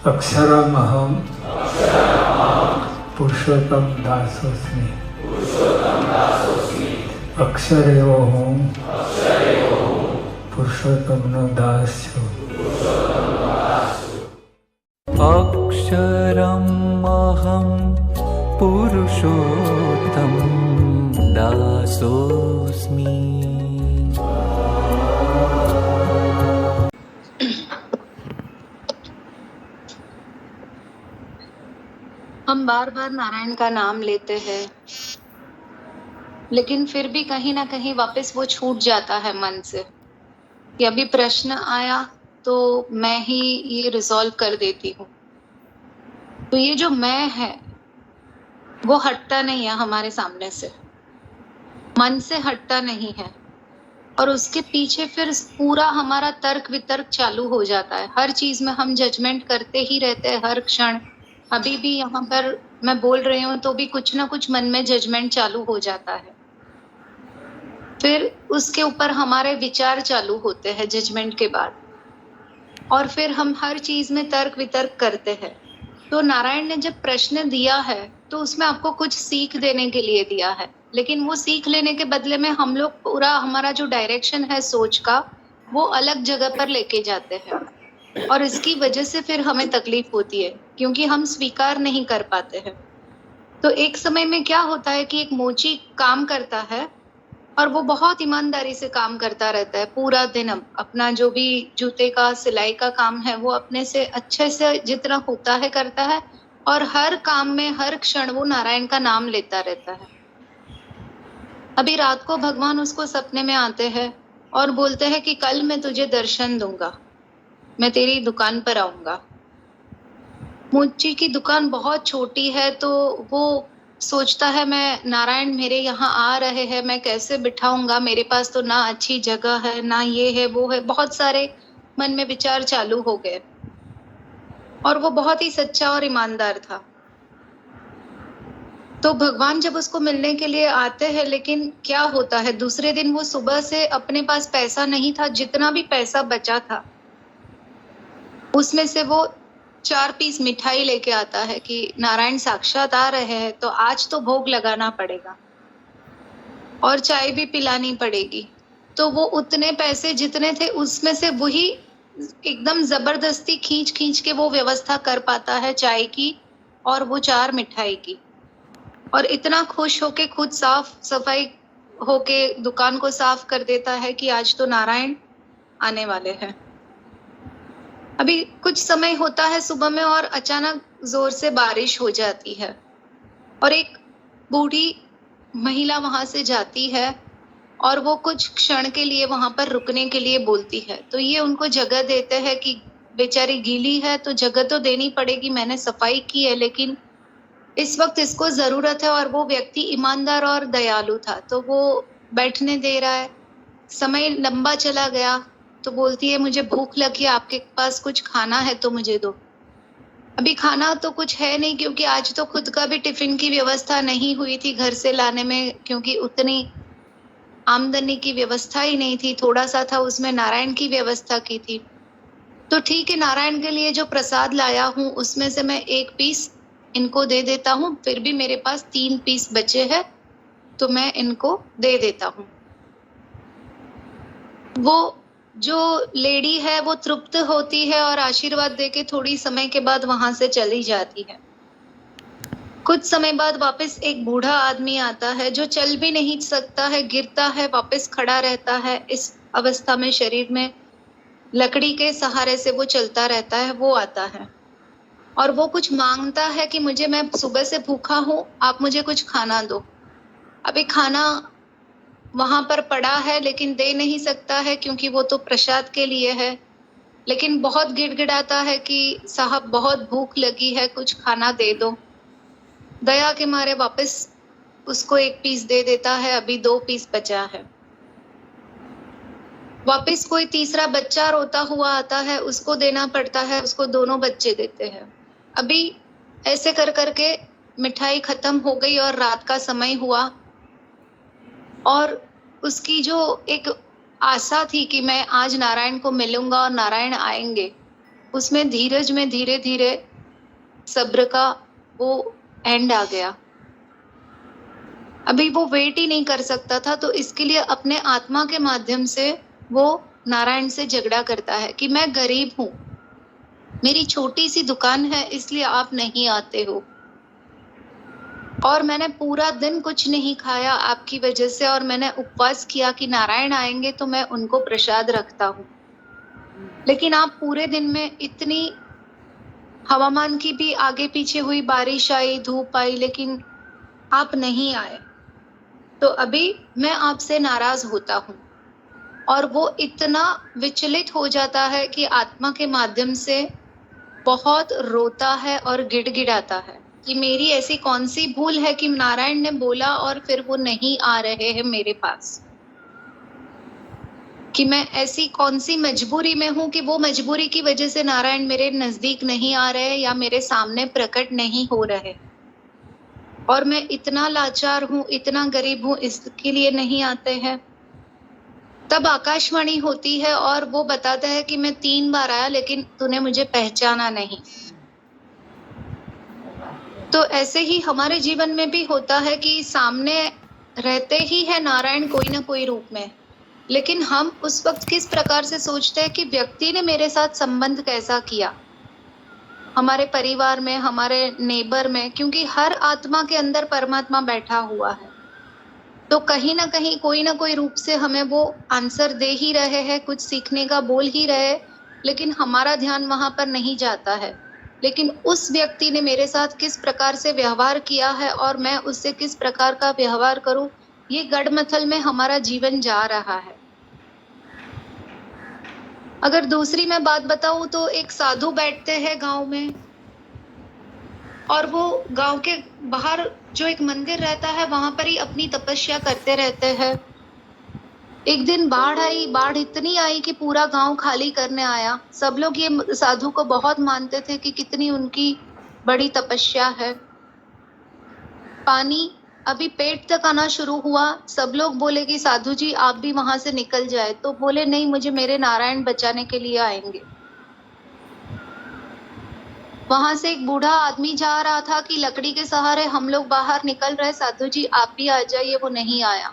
अक्षरमहं पुरुषोत्तम दासोस्मि। अक्षर एवो हूँ, पुरुषोत्तमनो दास छूं। अक्षरमहं पुरुषोत्तम दासोस्मि। हम बार बार नारायण का नाम लेते हैं, लेकिन फिर भी कहीं ना कहीं वापस वो छूट जाता है मन से कि अभी प्रश्न आया तो मैं ही ये रिजॉल्व कर देती हूँ। तो ये जो मैं है वो हटता नहीं है हमारे सामने से, मन से हटता नहीं है, और उसके पीछे फिर पूरा हमारा तर्क वितर्क चालू हो जाता है। हर चीज में हम जजमेंट करते ही रहते हैं हर क्षण। अभी भी यहाँ पर मैं बोल रही हूँ तो भी कुछ ना कुछ मन में जजमेंट चालू हो जाता है। फिर उसके ऊपर हमारे विचार चालू होते हैं जजमेंट के बाद, और फिर हम हर चीज में तर्क वितर्क करते हैं। तो नारायण ने जब प्रश्न दिया है तो उसमें आपको कुछ सीख देने के लिए दिया है, लेकिन वो सीख लेने के बदले में हम लोग पूरा हमारा जो डायरेक्शन है सोच का वो अलग जगह पर लेके जाते हैं, और इसकी वजह से फिर हमें तकलीफ होती है क्योंकि हम स्वीकार नहीं कर पाते हैं। तो एक समय में क्या होता है कि एक मोची काम करता है और वो बहुत ईमानदारी से काम करता रहता है पूरा दिन। अपना जो भी जूते का सिलाई का काम है वो अपने से अच्छे से जितना होता है करता है, और हर काम में हर क्षण वो नारायण का नाम लेता रहता है। अभी रात को भगवान उसको सपने में आते हैं और बोलते हैं कि कल मैं तुझे दर्शन दूंगा, मैं तेरी दुकान पर आऊंगा। मोची की दुकान बहुत छोटी है तो वो सोचता है मैं नारायण मेरे यहाँ आ रहे हैं, मैं कैसे बिठाऊंगा, मेरे पास तो ना अच्छी जगह है ना ये है वो है, बहुत सारे मन में विचार चालू हो गए। और वो बहुत ही सच्चा और ईमानदार था। तो भगवान जब उसको मिलने के लिए आते हैं, लेकिन क्या होता है दूसरे दिन वो सुबह से अपने पास पैसा नहीं था, जितना भी पैसा बचा था उसमें से वो 4 पीस मिठाई लेके आता है कि नारायण साक्षात आ रहे हैं तो आज तो भोग लगाना पड़ेगा और चाय भी पिलानी पड़ेगी। तो वो उतने पैसे जितने थे उसमें से वही एकदम जबरदस्ती खींच खींच के वो व्यवस्था कर पाता है चाय की और वो 4 मिठाई की, और इतना खुश होके खुद साफ सफाई होके दुकान को साफ कर देता है कि आज तो नारायण आने वाले हैं। अभी कुछ समय होता है सुबह में और अचानक जोर से बारिश हो जाती है और एक बूढ़ी महिला वहां से जाती है और वो कुछ क्षण के लिए वहां पर रुकने के लिए बोलती है। तो ये उनको जगह देते हैं कि बेचारी गीली है तो जगह तो देनी पड़ेगी, मैंने सफाई की है लेकिन इस वक्त इसको जरूरत है, और वो व्यक्ति ईमानदार और दयालु था तो वो बैठने दे रहा है। समय लंबा चला गया तो बोलती है मुझे भूख लगी, आपके पास कुछ खाना है तो मुझे दो। अभी खाना तो कुछ है नहीं क्योंकि आज तो खुद का भी टिफिन की व्यवस्था नहीं हुई थी घर से लाने में, क्योंकि उतनी आमदनी की व्यवस्था ही नहीं थी, थोड़ा सा था उसमें नारायण की व्यवस्था की थी। तो ठीक है, नारायण के लिए जो प्रसाद लाया हूँ उसमें से मैं 1 पीस इनको दे देता हूँ, फिर भी मेरे पास 3 पीस बचे हैं तो मैं इनको दे देता हूँ। वो जो लेडी है वो तृप्त होती है और आशीर्वाद देके थोड़ी समय के बाद वहां से चली जाती है। कुछ समय बाद वापस एक बूढ़ा आदमी आता है जो चल भी नहीं सकता है, गिरता है, वापस खड़ा रहता है। इस अवस्था में शरीर में लकड़ी के सहारे से वो चलता रहता है। वो आता है और वो कुछ मांगता है कि मुझे, मैं सुबह से भूखा हूँ, आप मुझे कुछ खाना दो। अभी खाना वहां पर पड़ा है लेकिन दे नहीं सकता है क्योंकि वो तो प्रसाद के लिए है, लेकिन बहुत गिड़गिड़ाता है कि साहब बहुत भूख लगी है, कुछ खाना दे दो। दया के मारे वापस उसको 1 पीस दे देता है, अभी 2 पीस बचा है। वापस कोई तीसरा बच्चा रोता हुआ आता है, उसको देना पड़ता है, उसको दोनों बच्चे देते हैं। अभी ऐसे कर करके मिठाई खत्म हो गई और रात का समय हुआ, और उसकी जो एक आशा थी कि मैं आज नारायण को मिलूंगा और नारायण आएंगे, उसमें धीरज में धीरे धीरे सब्र का वो एंड आ गया। अभी वो वेट ही नहीं कर सकता था, तो इसके लिए अपने आत्मा के माध्यम से वो नारायण से झगड़ा करता है कि मैं गरीब हूँ, मेरी छोटी सी दुकान है, इसलिए आप नहीं आते हो, और मैंने पूरा दिन कुछ नहीं खाया आपकी वजह से, और मैंने उपवास किया कि नारायण आएंगे तो मैं उनको प्रसाद रखता हूँ, लेकिन आप पूरे दिन में इतनी हवामान की भी आगे पीछे हुई, बारिश आई, धूप आई, लेकिन आप नहीं आए, तो अभी मैं आपसे नाराज होता हूँ। और वो इतना विचलित हो जाता है कि आत्मा के माध्यम से बहुत रोता है और गिड़गिड़ाता है कि मेरी ऐसी कौन सी भूल है कि नारायण ने बोला और फिर वो नहीं आ रहे हैं मेरे पास, कि मैं ऐसी कौन सी मजबूरी में हूं कि वो मजबूरी की वजह से नारायण मेरे नजदीक नहीं आ रहे या मेरे सामने प्रकट नहीं हो रहे, और मैं इतना लाचार हूँ, इतना गरीब हूँ, इसके लिए नहीं आते हैं। तब आकाशवाणी होती है और वो बताता है कि मैं 3 बार आया लेकिन तूने मुझे पहचाना नहीं। तो ऐसे ही हमारे जीवन में भी होता है कि सामने रहते ही है नारायण कोई ना कोई रूप में, लेकिन हम उस वक्त किस प्रकार से सोचते हैं कि व्यक्ति ने मेरे साथ संबंध कैसा किया, हमारे परिवार में, हमारे नेबर में, क्योंकि हर आत्मा के अंदर परमात्मा बैठा हुआ है, तो कहीं ना कहीं कोई ना कोई रूप से हमें वो आंसर दे ही रहे हैं, कुछ सीखने का बोल ही रहे, लेकिन हमारा ध्यान वहां पर नहीं जाता है। लेकिन उस व्यक्ति ने मेरे साथ किस प्रकार से व्यवहार किया है और मैं उससे किस प्रकार का व्यवहार करूं, ये गड़मथल में हमारा जीवन जा रहा है। अगर दूसरी मैं बात बताऊं तो एक साधु बैठते हैं गांव में, और वो गांव के बाहर जो एक मंदिर रहता है वहां पर ही अपनी तपस्या करते रहते हैं। एक दिन बाढ़ आई, बाढ़ इतनी आई कि पूरा गांव खाली करने आया। सब लोग ये साधु को बहुत मानते थे कि कितनी उनकी बड़ी तपस्या है। पानी अभी पेट तक आना शुरू हुआ, सब लोग बोले कि साधु जी आप भी वहां से निकल जाए, तो बोले नहीं, मुझे मेरे नारायण बचाने के लिए आएंगे। वहां से एक बूढ़ा आदमी जा रहा था कि लकड़ी के सहारे हम लोग बाहर निकल रहे, साधु जी आप भी आ जाइए, वो नहीं आया।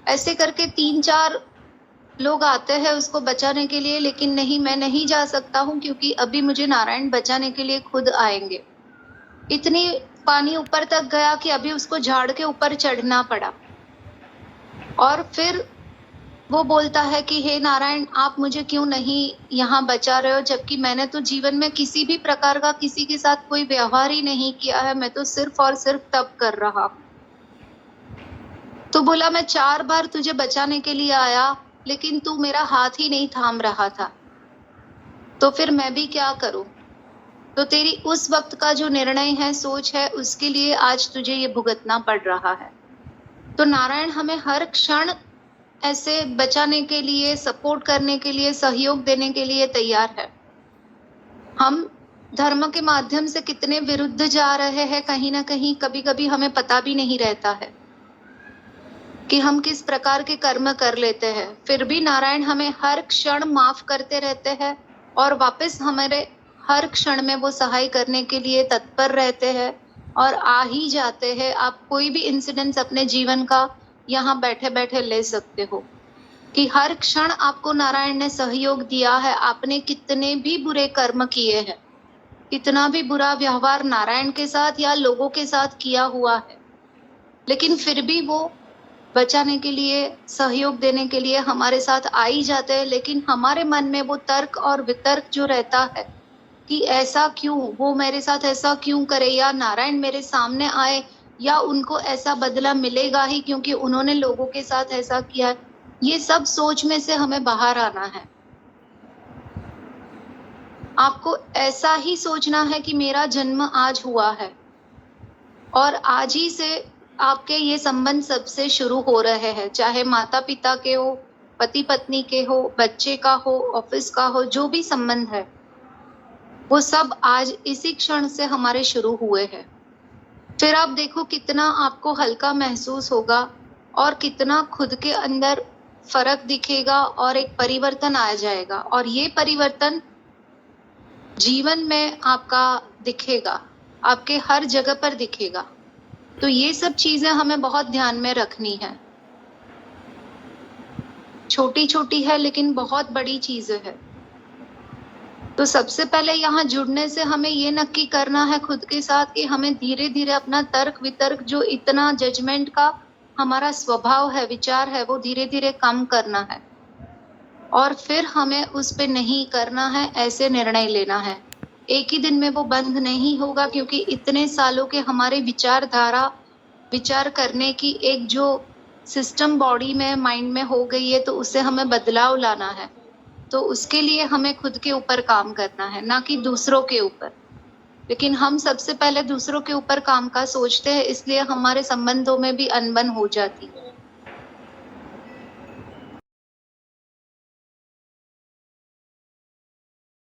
ऐसे करके 3-4 लोग आते हैं उसको बचाने के लिए, लेकिन नहीं, मैं नहीं जा सकता हूँ क्योंकि अभी मुझे नारायण बचाने के लिए खुद आएंगे। इतनी पानी ऊपर तक गया कि अभी उसको झाड़ के ऊपर चढ़ना पड़ा, और फिर वो बोलता है कि हे नारायण आप मुझे क्यों नहीं यहाँ बचा रहे हो, जबकि मैंने तो जीवन में किसी भी प्रकार का किसी के साथ कोई व्यवहार ही नहीं किया है, मैं तो सिर्फ और सिर्फ तप कर रहा हूँ। तो बोला मैं 4 बार तुझे बचाने के लिए आया, लेकिन तू मेरा हाथ ही नहीं थाम रहा था, तो फिर मैं भी क्या करूं। तो तेरी उस वक्त का जो निर्णय है, सोच है, उसके लिए आज तुझे ये भुगतना पड़ रहा है। तो नारायण हमें हर क्षण ऐसे बचाने के लिए, सपोर्ट करने के लिए, सहयोग देने के लिए तैयार है। हम धर्म के माध्यम से कितने विरुद्ध जा रहे हैं, कहीं ना कहीं कभी कभी हमें पता भी नहीं रहता है कि हम किस प्रकार के कर्म कर लेते हैं। फिर भी नारायण हमें हर क्षण माफ करते रहते हैं और वापस हमारे हर क्षण में वो सहाय करने के लिए तत्पर रहते हैं और आ ही जाते हैं। आप कोई भी इंसिडेंस अपने जीवन का यहाँ बैठे बैठे ले सकते हो कि हर क्षण आपको नारायण ने सहयोग दिया है। आपने कितने भी बुरे कर्म किए हैं, कितना भी बुरा व्यवहार नारायण के साथ या लोगों के साथ किया हुआ है, लेकिन फिर भी वो बचाने के लिए, सहयोग देने के लिए हमारे साथ आ ही जाते हैं। लेकिन हमारे मन में वो तर्क और वितर्क जो रहता है कि ऐसा क्यों, वो मेरे साथ ऐसा क्यों करे, या नारायण मेरे सामने आए, या उनको ऐसा बदला मिलेगा ही क्योंकि उन्होंने लोगों के साथ ऐसा किया है, ये सब सोच में से हमें बाहर आना है। आपको ऐसा ही सोचना है कि मेरा जन्म आज हुआ है और आज ही से आपके ये संबंध सबसे शुरू हो रहे हैं, चाहे माता पिता के हो, पति पत्नी के हो, बच्चे का हो, ऑफिस का हो, जो भी संबंध है वो सब आज इसी क्षण से हमारे शुरू हुए हैं। फिर आप देखो कितना आपको हल्का महसूस होगा और कितना खुद के अंदर फर्क दिखेगा और एक परिवर्तन आ जाएगा। और ये परिवर्तन जीवन में आपका दिखेगा, आपके हर जगह पर दिखेगा। तो ये सब चीजें हमें बहुत ध्यान में रखनी है। छोटी-छोटी है लेकिन बहुत बड़ी चीजें है। तो सबसे पहले यहाँ जुड़ने से हमें ये नक्की करना है खुद के साथ कि हमें धीरे-धीरे अपना तर्क-वितर्क जो इतना जजमेंट का हमारा स्वभाव है, विचार है, वो धीरे-धीरे कम करना है। और फिर हमें उस पे नहीं करना है, ऐसे निर्णय लेना है। एक ही दिन में वो बंद नहीं होगा क्योंकि इतने सालों के हमारे विचारधारा, विचार करने की एक जो सिस्टम बॉडी में, माइंड में हो गई है, तो उससे हमें बदलाव लाना है। तो उसके लिए हमें खुद के ऊपर काम करना है, ना कि दूसरों के ऊपर। लेकिन हम सबसे पहले दूसरों के ऊपर काम का सोचते हैं, इसलिए हमारे संबंधों में भी अनबन हो जाती है।